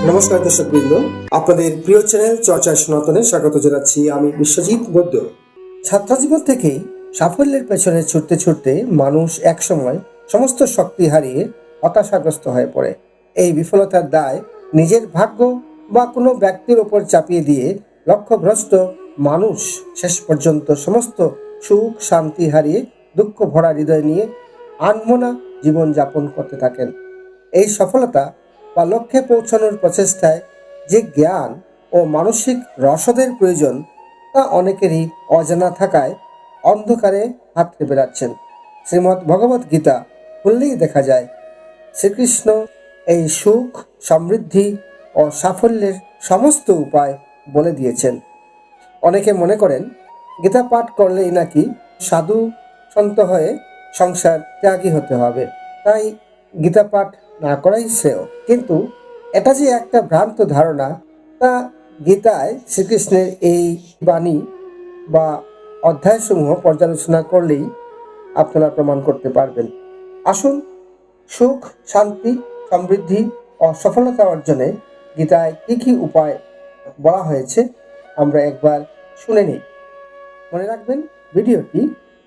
নমস্কার দর্শকবৃন্দ, আপনাদের প্রিয় চ্যানেল চর্চায় সনাতনে স্বাগত জানাচ্ছি। আমি বিশ্বজিৎ বৈদ্য। ছাত্রজীবন থেকেই সাফল্যের পেছনে ছুটতে ছুটতে মানুষ একসময় সমস্ত শক্তি হারিয়ে হতাশাগ্রস্ত হয়ে পড়ে। এই বিফলতার দায় নিজের ভাগ্য বা কোনো ব্যক্তির ওপর চাপিয়ে দিয়ে লক্ষ্যভ্রষ্ট মানুষ শেষ পর্যন্ত সমস্ত সুখ শান্তি হারিয়ে দুঃখ ভরা হৃদয় নিয়ে আনমনা জীবনযাপন করতে থাকেন। এই সফলতা বা লক্ষ্যে পৌঁছানোর প্রচেষ্টায় যে জ্ঞান ও মানসিক রসদের প্রয়োজন তা অনেকেরই অজানা থাকায় অন্ধকারে হাতড়ে বেড়াচ্ছেন। শ্রীমদ্ ভগবত গীতা খুললেই দেখা যায় শ্রীকৃষ্ণ এই সুখ সমৃদ্ধি ও সাফল্যের সমস্ত উপায় বলে দিয়েছেন। অনেকে মনে করেন গীতা পাঠ করলেই নাকি সাধু সন্ত হয়ে সংসার ত্যাগী হতে হবে, তাই গীতা পাঠ না করাই শ্রেয়। কিন্তু এটা যে একটা ভ্রান্ত ধারণা তা গীতায় শ্রীকৃষ্ণের এই বাণী বা অধ্যায়সমূহ পর্যালোচনা করলেই আপনারা প্রমাণ করতে পারবেন। আসুন সুখ শান্তি সমৃদ্ধি ও সফলতা অর্জনে গীতায় কি কি উপায় বলা হয়েছে আমরা একবার শুনে নিই। মনে রাখবেন, ভিডিওটি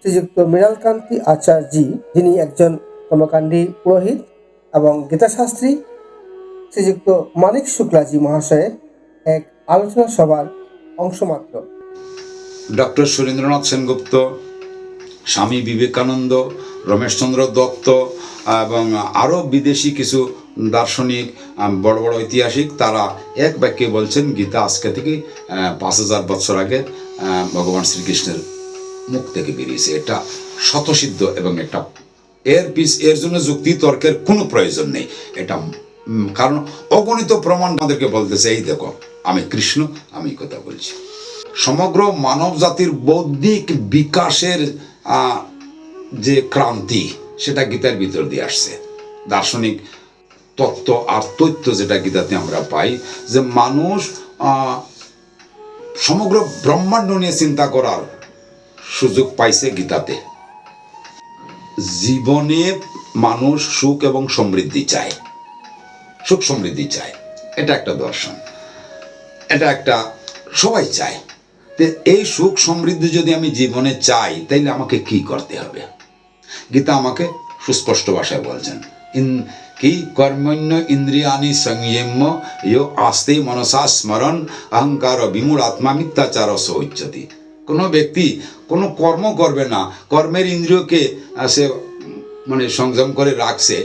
শ্রীযুক্ত মৃণালকান্তি আচার্যজি, যিনি একজন কর্মকাণ্ডী পুরোহিত, এবং গীতাশাস্ত্রী শ্রীযুক্ত মানিক শুক্লাজি মহাশয়ের এক আলোচনা সভার অংশমাত্র। ডক্টর সুরেন্দ্রনাথ সেনগুপ্ত, স্বামী বিবেকানন্দ, রমেশচন্দ্র দত্ত এবং আরও বিদেশি কিছু দার্শনিক, বড় বড় ঐতিহাসিক, তারা এক বাক্যে বলছেন গীতা আজকে থেকে 5000 বছর আগে ভগবান শ্রীকৃষ্ণের মুখ থেকে বেরিয়েছে। এটা স্বতঃসিদ্ধ এবং এটা এর জন্য যুক্তি তর্কের কোনো প্রয়োজন নেই। এটা কারণ অগণিত প্রমাণ আমাদেরকে বলতেছে, এই দেখো আমি কৃষ্ণ, আমি কথা বলছি। সমগ্র মানব জাতির বৌদ্ধিক বিকাশের যে ক্রান্তি, সেটা গীতার ভিতর দিয়ে আসছে। দার্শনিক তত্ত্ব আর তথ্য যেটা গীতাতে আমরা পাই, যে মানুষ সমগ্র ব্রহ্মাণ্ড নিয়ে চিন্তা করার সুযোগ পাইছে গীতাতে। জীবনে মানুষ সুখ এবং সমৃদ্ধি চায়, সুখ সমৃদ্ধি চায়, এটা একটা দর্শন, এটা একটা সবাই চায়। এই সুখ সমৃদ্ধি যদি আমি জীবনে চাই, তাইলে আমাকে কি করতে হবে? গীতা আমাকে সুস্পষ্ট ভাষায় বলছেন, কি কর্মণ্য ইন্দ্রিয়ানি সংযম্য ইয়ো আস্তে মনসা স্মরণ অহংকার বিমূঢ় আত্মা মিথ্যাচার সৌচ্যতি। কোনো ব্যক্তি কোনো কর্ম করবে না, কর্মের ইন্দ্রিয়কে সে সংযম করে রাখছে,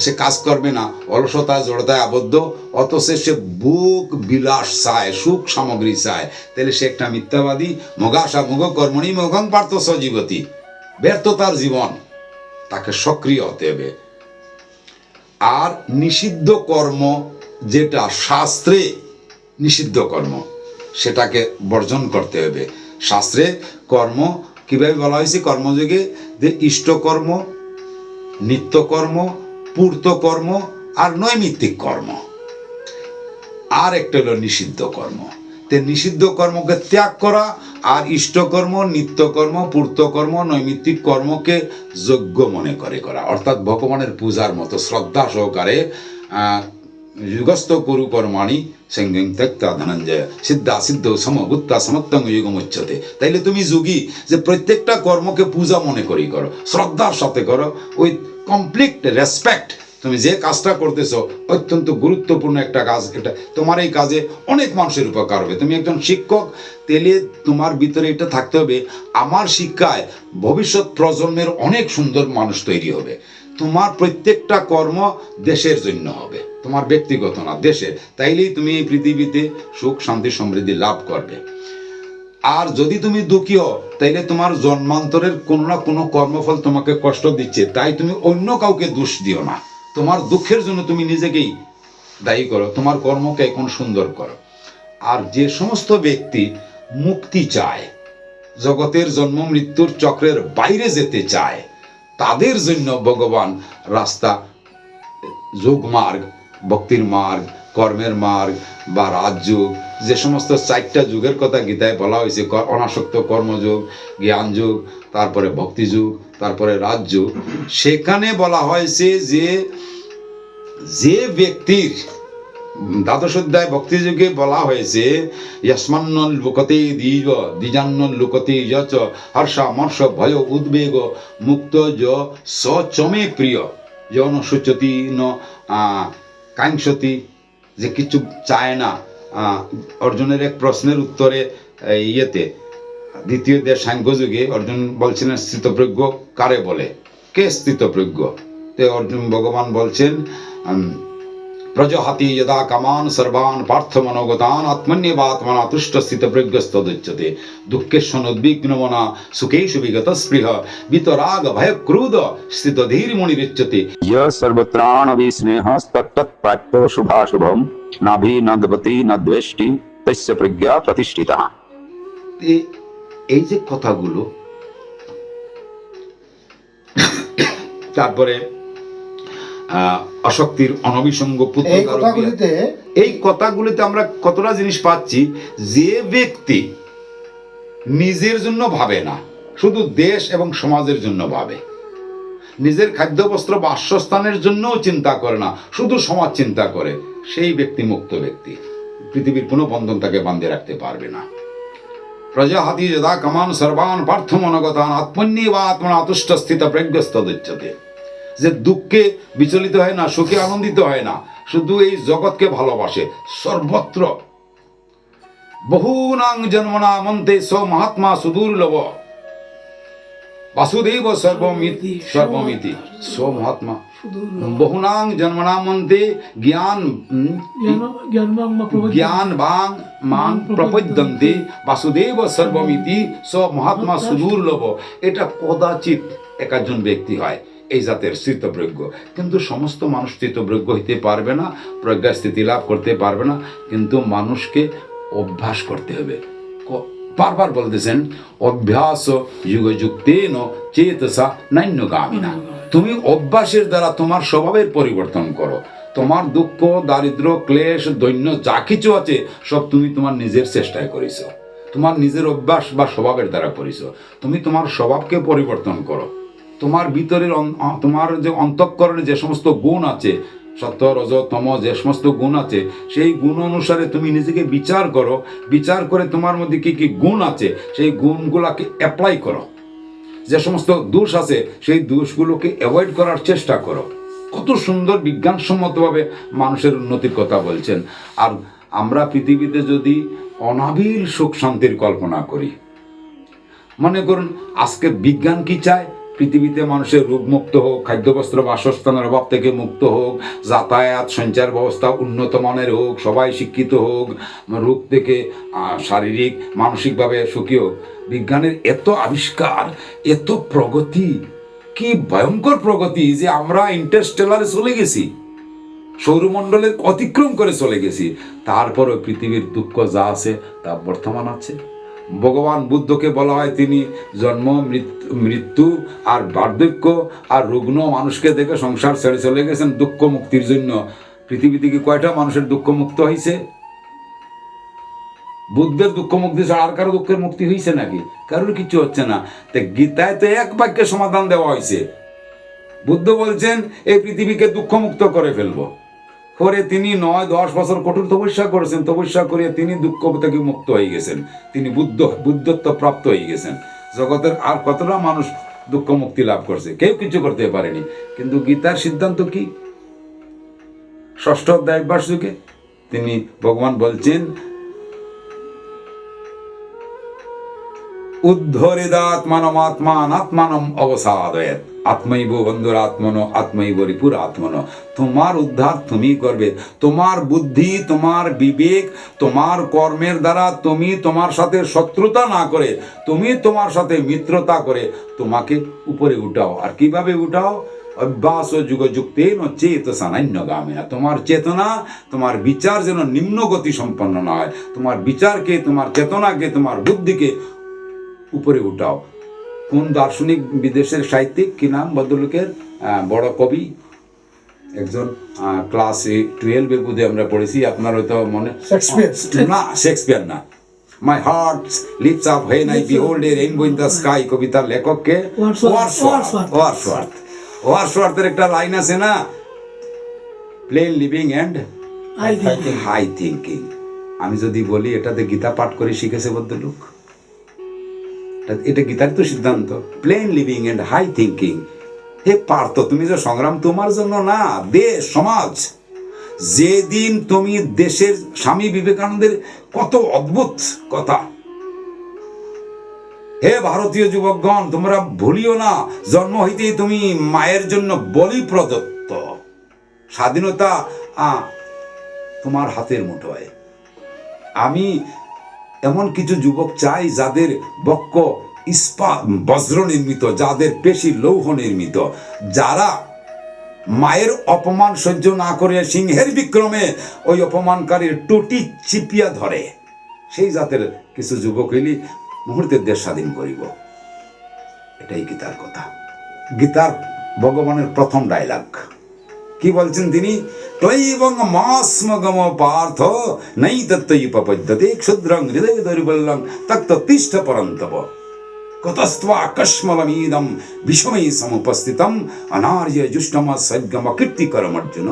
সে কাজ করবে না, অলসতা জড়তায় আবদ্ধ, অথচ সে ভোগ বিলাস চায়, সুখ সামগ্রী চায়, তাহলে সে একটা মিথ্যাবাদী। মগাশা মুগ কর্মণি মগং পার্থ সজীবতী। ব্যর্থতার জীবন, তাকে সক্রিয় হতে হবে। আর নিষিদ্ধ কর্ম, যেটা শাস্ত্রে নিষিদ্ধ কর্ম, সেটাকে বর্জন করতে হবে। শাস্ত্রে কর্ম কিভাবে বলা হয়েছে? কর্মযোগে যে ইষ্টকর্ম, নিত্যকর্ম, পূর্ত কর্ম আর নৈমিত্তিক কর্ম, আর একটা হলো নিষিদ্ধ কর্ম। নিষিদ্ধ কর্মকে ত্যাগ করা আর ইষ্টকর্ম, নিত্যকর্ম, পূর্তকর্ম, নৈমিত্তিক কর্মকে যোগ্য মনে করে করা, অর্থাৎ ভগবানের পূজার মতো শ্রদ্ধা সহকারে যুগস্থ কুরু কর্মাণি সঙ্গং ত্যক্তা ধনঞ্জয় সিদ্ধা সিদ্ধ সমভূতা সমত্তং যুগম উচ্যতে। তাইলে তুমি যোগী, যে প্রত্যেকটা কর্মকে পূজা মনে করি করো, শ্রদ্ধার সাথে করো, উইথ কমপ্লিট রেসপেক্ট। তুমি যে কাজটা করতেছো অত্যন্ত গুরুত্বপূর্ণ একটা কাজ, এটা তোমার এই কাজে অনেক মানুষের উপকার হবে। তুমি একজন শিক্ষক, তাহলে তোমার ভিতরে এটা থাকতে হবে, আমার শিক্ষায় ভবিষ্যৎ প্রজন্মের অনেক সুন্দর মানুষ তৈরি হবে। তোমার প্রত্যেকটা কর্ম দেশের জন্য হবে, তোমার ব্যক্তিগত না, দেশের। তাইলেই তুমি এই পৃথিবীতে সুখ শান্তি সমৃদ্ধি লাভ করবে। আর যদি তুমি দুঃখী হও, তাইলে তোমার জন্মান্তরের কোনো না কোনো কর্মফল তোমাকে কষ্ট দিচ্ছে, তাই তুমি অন্য কাউকে দোষ দিও না। তোমার দুঃখের জন্য তুমি নিজেকেই দায়ী করো, তোমার কর্মকে এখন সুন্দর করো। আর যে সমস্ত ব্যক্তি মুক্তি চায়, জগতের জন্ম মৃত্যুর চক্রের বাইরে যেতে চায়, তাদের জন্য ভগবান রাস্তা, যোগ মার্গ, ভক্তির মার্গ, কর্মের মার্গ বা রাজযোগ, যে সমস্ত 4টা যুগের কথা গীতায় বলা হয়েছে, অনাসক্ত কর্মযোগ, জ্ঞান যুগ, তারপরে ভক্তিযুগ, তারপরে রাজযোগ, সেখানে বলা হয়েছে যে ব্যক্তির দ্বাদশ অধ্যায় ভক্তিযোগে বলা হয়েছে ইয়াস্মান্ন লোকতে দ্বিজ দ্বিজান্ন লোকতে যচ হর্ষা মর্ষ ভয় উদ্বেগ মুক্ত য স চমে প্রিয় যৌন সুচতি ন কাঙ্ক্ষতি, যে কিছু চায় না। অর্জুনের এক প্রশ্নের উত্তরে ইয়েতে দ্বিতীয় অধ্যায় সাংখ্যযোগে অর্জুন বলছিলেন স্থিতপ্রজ্ঞ কারে বলে, কে স্থিতপ্রজ্ঞ? তে অর্জুন ভগবান বলছেন প্রজহাতি যদা কামান সর্বান পার্থ মনোগতান আত্মন্যবাত্মনা তুষ্ট স্থিতপ্রজ্ঞস্তদুচ্যতে দুঃখেশ্বনুদ্বিগ্নমনা সুখেষু বিগত স্পৃহ বিতরাগ ভয় ক্রোধ স্থিতধীর মুনিরিচ্যতে। य सर्वत्राण विस्नेहस्तत्तत्प्राप्तो शुभाशुभम नाभि न गपति न द्वेष्टि तस्य प्रज्ञा प्रतिष्ठिता। এই যে কথাগুলো, তারপরে অশক্তির অনবিসঙ্গ পুত্র, এই কথাগুলিতে আমরা কতটা জিনিস পাচ্ছি। যে ব্যক্তি নিজের জন্য ভাবে না, শুধু দেশ এবং সমাজের জন্য ভাবে, নিজের খাদ্য বস্ত্র বাসস্থানের জন্যও চিন্তা করে না, শুধু সমাজ চিন্তা করে, সেই ব্যক্তি মুক্ত ব্যক্তি। পৃথিবীর কোনো বন্ধন তাকে বাঁধে রাখতে পারবে না। প্রজাহাতি যদা কামান সর্বান পার্থ মনোগতান আত্মন্যবাত্মনা তুষ্ট স্থিত প্রজ্ঞস্তদুচ্যতে, যে দুঃখে বিচলিত হয় না, সুখে আনন্দিত হয় না, শুধু এই জগৎকে ভালোবাসে সর্বত্র। বহুনাং জন্মনা মন্তে স মহাত্মা সুদুর্লভ বাসুদেব সর্বমিতি সর্বমিতি স মহাত্মা বহুনাং জন্মনা মন্তে জ্ঞান বাং মাং প্রপদ্যন্তে বাসুদেব সর্বমিতি স মহাত্মা সুদুর্লভ। এটা কদাচিৎ একজন ব্যক্তি হয় এই জাতের স্থিতপ্রজ্ঞ, কিন্তু সমস্ত মানুষ স্থিতপ্রজ্ঞ হইতে পারবে না, প্রজ্ঞা স্থিতি লাভ করতে পারবে না। কিন্তু মানুষকে অভ্যাস করতে হবে। বারবার বলতেছেন অভ্যাস যুগযুক্তেন চেতসা নান্যগামিনা। তুমি অভ্যাসের দ্বারা তোমার স্বভাবের পরিবর্তন করো। তোমার দুঃখ, দারিদ্র, ক্লেশ, দৈন্য যা কিছু আছে সব তুমি তোমার নিজের চেষ্টায় করেছ, তোমার নিজের অভ্যাস বা স্বভাবের দ্বারা করেছ। তুমি তোমার স্বভাবকে পরিবর্তন করো। তোমার ভিতরের তোমার যে অন্তঃকরণে যে সমস্ত গুণ আছে, সত্য রজ তম যে সমস্ত গুণ আছে, সেই গুণ অনুসারে তুমি নিজেকে বিচার করো। বিচার করে তোমার মধ্যে কি কি গুণ আছে সেই গুণগুলোকে অ্যাপ্লাই করো। যে সমস্ত দোষ আছে সেই দোষগুলোকে অ্যাভয়েড করার চেষ্টা করো। কত সুন্দর বিজ্ঞানসম্মতভাবে মানুষের উন্নতির কথা বলছেন। আর আমরা পৃথিবীতে যদি অনাবিল সুখ শান্তির কল্পনা করি, মনে করুন আজকের বিজ্ঞান কি চায়? পৃথিবীতে মানুষের রোগমুক্ত হোক, খাদ্যবস্ত্র বাসস্থানের অভাব থেকে মুক্ত হোক, যাতায়াত সঞ্চার ব্যবস্থা উন্নত মানের হোক, সবাই শিক্ষিত হোক, রোগ থেকে শারীরিক মানসিকভাবে সুখী হোক। বিজ্ঞানের এত আবিষ্কার, এত প্রগতি, কি ভয়ঙ্কর প্রগতি যে আমরা ইন্টারস্টেলারে চলে গেছি, সৌরমণ্ডলের অতিক্রম করে চলে গেছি। তারপরও পৃথিবীর দুঃখ যা আছে তা বর্তমান আছে। ভগবান বুদ্ধকে বলা হয় তিনি জন্ম মৃত্যু আর বার্ধক্য আর রুগ্ন মানুষকে দেখে সংসার ছেড়ে চলে গেছেন দুঃখ মুক্তির জন্য। পৃথিবী থেকে কয়টা মানুষের দুঃখ মুক্ত হয়েছে? বুদ্ধের দুঃখ মুক্তি ছাড়া আর কারো দুঃখের মুক্তি হয়েছে নাকি? কারোর কিছু হচ্ছে না। তো গীতায় তো এক বাক্যে সমাধান দেওয়া হয়েছে। বুদ্ধ বলছেন এই পৃথিবীকে দুঃখ মুক্ত করে ফেলবো। পরে তিনি 9-10 বছর কঠোর তপস্যা করেছেন, তপস্যা করে তিনি দুঃখ থেকে মুক্ত হয়ে গেছেন, তিনি বুদ্ধত্ব প্রাপ্ত হয়ে গেছেন। জগতের আর কতটা মানুষ দুঃখ মুক্তি লাভ করছে? কেউ কিছু করতে পারেনি। কিন্তু গীতার সিদ্ধান্ত কি? 6ষ্ঠ অধ্যায় ভাষ্যকে তিনি ভগবান বলছেন উদ্ধরিদাত্মানমাত্মান আত্মানম অবসাদয়েৎ আত্মৈব বন্ধুরাত্মনো আত্মৈব রিপুরাত্মনো। তোমার উদ্ধার তুমি করবে। তোমার বুদ্ধি, তোমার বিবেক, তোমার কর্মের দ্বারা তুমি তোমার সাথে শত্রুতা না করে, তুমি তোমার সাথে মিত্রতা করে তোমাকে উপরে উঠাও। আর কিভাবে উঠাও? অভ্যাস যুগযুক্তেন চেতসা নান্যগামিনা। তোমার চেতনা, তোমার বিচার যেন নিম্ন গতি সম্পন্ন না হয়। তোমার বিচারকে, তোমার চেতনাকে, তোমার বুদ্ধিকে উপরে উঠাও। কোন দার্শনিক বিদেশের সাহিত্যিক, কি নাম ভদ্রলোকের? বড় কবি একজন, ক্লাস 12 বোধে আমরা পড়েছি, আপনার হয়তো মনে না, শেক্সপিয়ার না। My heart lifts up when I behold a rainbow in the sky, কবিতার লেখককে ওয়ার্ডসওয়ার্থের একটা লাইন আছে না, plain living and high thinking. আমি যদি বলি এটাতে গীতা পাঠ করে শিখেছে ভদ্রলোক, এটা গীতার তো সিদ্ধান্ত, plain living and high thinking. হে পার্থ, তুমি যে সংগ্রাম তোমার জন্য না, দেশ সমাজ। যেদিন তুমি দেশের, স্বামী বিবেকানন্দের কত অদ্ভুত কথা, হে ভারতীয় যুবকগণ, তোমরা ভুলিও না জন্ম হইতেই তুমি মায়ের জন্য বলি প্রদত্ত। স্বাধীনতা তোমার হাতের মুঠোয়। আমি এমন কিছু যুবক চাই যাদের বক্ষ ইস্পাত বজ্র নির্মিত, যাদের পেশি লৌহ নির্মিত, যারা মায়ের অপমান সহ্য না করে সিংহের বিক্রমে ওই অপমানকারীর টুটি চিপিয়া ধরে। সেই জাতের কিছু যুবক হইলি মুহূর্তে দেশ স্বাধীন করিব। এটাই গীতার কথা। গীতার ভগবানের প্রথম ডায়লগ কি বলছেন তিনি? ক্লৈবং মাসমগম পার্থ নাই তত্ত্বয়ুপপদ্যতে ক্ষুদ্রং হৃদয় দৌর্বল্যং তক্ত তিষ্ঠ পরন্তপ কতস্ত্বা কশ্মলমিদম বিষমে সমুপস্থিতম অনার্য জুষ্টম সৈগম কীর্তিকরম অর্জুন।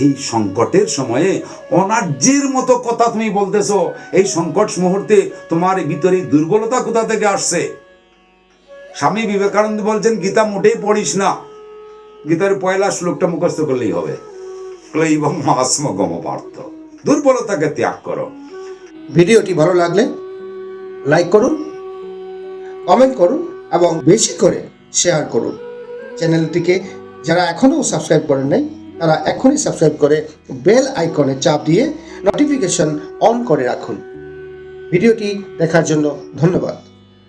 এই সংকটের সময়ে অনার্যের মতো কথা তুমি বলতেছো। এই সংকট মুহূর্তে তোমার ভিতরে দুর্বলতা কোথা থেকে আসছে? স্বামী বিবেকানন্দ বলছেন গীতা মোটেই পড়িস না, গীতার পয়লা শ্লোকটা মুখস্থ করলেই হবে। ক্লৈবং মাসমগম পার্থ, দুর্বলতাকে ত্যাগ করো। ভিডিওটি ভালো লাগলে লাইক করুন, কমেন্ট করুন এবং বেশি করে শেয়ার করুন। চ্যানেলটিকে যারা এখনও সাবস্ক্রাইব করেন নাই তারা এখনই সাবস্ক্রাইব করে বেল আইকনে চাপ দিয়ে নোটিফিকেশন অন করে রাখুন। ভিডিওটি দেখার জন্য ধন্যবাদ।